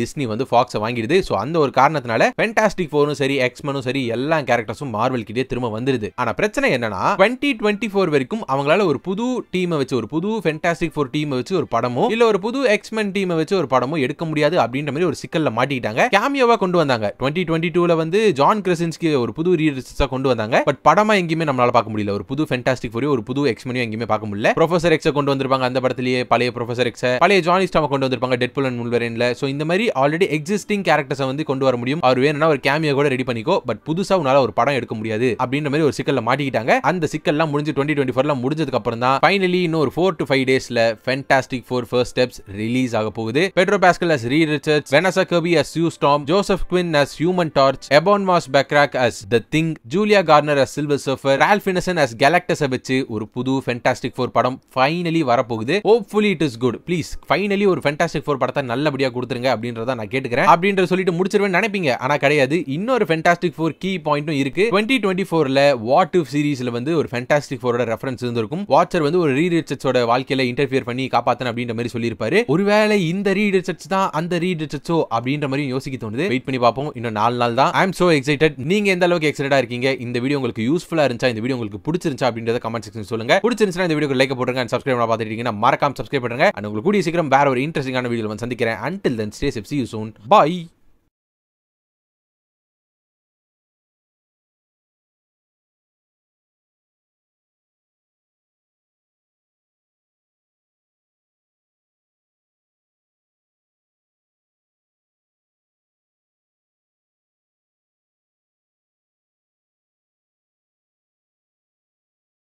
டிஸ்னி வந்து ஃபாக்ஸை வாங்கிடுது. சோ அந்த ஒரு காரணத்தினால ஃபேண்டாஸ்டிக் ஃபோரும் சரி எக்ஸ்மெனும் சரி எல்லா கேரக்டர்ஸும் மார்வல் கிட்டே திரும்ப வந்துருது. ஆனா பிரச்சனை என்னன்னா 2024 வரைக்கும் அவங்களால ஒரு புது டீமை வச்சு ஒரு புது ஃபேண்டாஸ்டிக் ஃபோர் டீமை வச்சு ஒரு படமும் படமோ இல்ல ஒரு புது எக்ஸ்மென் டீமை வச்சு ஒரு படமோ எடுக்க முடியாது அப்படின்ற மாதிரி ஒரு சிக்கல்ல மாட்டிக்கிட்டாங்க. கேமியோவா கொண்டு வந்தாங்க 2022ல வந்து ஜான் கிரசின்ஸ்கி ஒரு புது ரீரிலீஸா கொண்டு வந்தாங்க. பட் படமா எங்கேயுமே நம்மளால பார்க்க முடியல. ஒரு புது ஃபேண்டாஸ்டிக் ஃபோர் ஒரு புது எக்ஸ்மென் எங்கேயுமே பார்க்க முடியல. ப்ரொஃபசர் எக்ஸை கொண்டு வந்திருப்பாங்க அந்த படத்திலேயே, பழைய ப்ரொஃபசர் எக்ஸை, பழைய ஜானி ஸ்டாமை கொண்டு வந்திருப்பாங்க டெட்பூல் அண்ட் வூல்வரீன்ல. சோ இந்த மாதிரி ஆல்ரெடி எக்ஸிஸ்டிங் கேரக்டர்ஸை வந்து கொண்டு வர முடியும். அவர் வேணும்னா ஒரு கேமியோ கூட ரெடி பண்ணிக்கோ, பட் புதுசா உன்னால ஒரு படம் எடுக்க முடியாது அப்படின்ற மாதிரி ஒரு சிக்கல்ல மாட்டிக்கிட்டாங்க. அந்த சிக்கல்லாம் முடிஞ்சு 2024ல முடிஞ்சதுக்கு அப்புறம் தான் ஃபைனலி இன்னும் ஒரு 4 to 5 டேஸ்ல fantastic four first steps release ஆக போகுது. Pedro Pascal as Reed Richards, Vanessa Kirby as Sue Storm, Joseph Quinn as Human Torch, Ebon Moss-Backrack as The Thing, Julia Garner as Silver Surfer, Ralph Ineson as Galactus வச்சு ஒரு புது fantastic four படம் finally வர போகுது. Hopefully it is good. Please finally ஒரு fantastic four படத்தை நல்லபடியா கொடுத்துருங்க அப்படின்றத நான் கேட்டுக்கிறேன். அப்படின்ற சொல்லிட்டு முடிச்சிருவேன் நினைப்பீங்க, ஆனா கிடையாது. இன்னொரு ஃபேண்டாஸ்டிக் ஃபோர் கீ பாயிண்ட்டும் இருக்கு. 2024ல வாட் இஃப் சீரிஸ்ல வந்து ஒரு ஃபேண்டாஸ்டிக் ஃபோரோட ரெஃபரன்ஸ் இருந்திருக்கும். வாட்சர் வந்து ஒரு ரீட் ரிச்சர்ட்ஸோட வாழ்க்கையில இன்டர்ஃபியர் பண்ணி காப்பாத்தன அப்படின்ற மாதிரி சொல்லியிருப்பாரு. ஒருவேளை இந்த ரீட் ரிச்சர்ட்ஸ் தான் அந்த ரீட் ரிச்சர்ட்ஸோ அப்படின்ற மாதிரி யோசிக்க தோணுது. வெயிட் பண்ணி பார்ப்போம். இன்னும் 4 நாள் தான். ஐ அம் சோ எக்ஸைட்டட். நீங்க எந்த அளவுக்கு எக்ஸைட்டடா இருக்கீங்க? இந்த வீடியோ உங்களுக்கு யூஸ்ஃபுல்லா இருந்துச்சா? இந்த வீடியோ உங்களுக்கு பிடிச்சிருந்துச்சா அப்படின்றத கமெண்ட் செக்ஷன் சொல்லுங்க. பிடிச்சிருந்துச்சுனா இந்த வீடியோக்கு லைக் போடுங்க and subscribe பண்ண பார்த்துட்டு இருக்கீங்கன்னா மறக்காம subscribe பண்ணுங்க. and உங்களுக்கு கூடிய சீக்கிரம் வேற ஒரு இன்ட்ரெஸ்டிங்கான வீடியோல வந்து சந்திக்கிறேன். until then stay safe, see you soon, bye.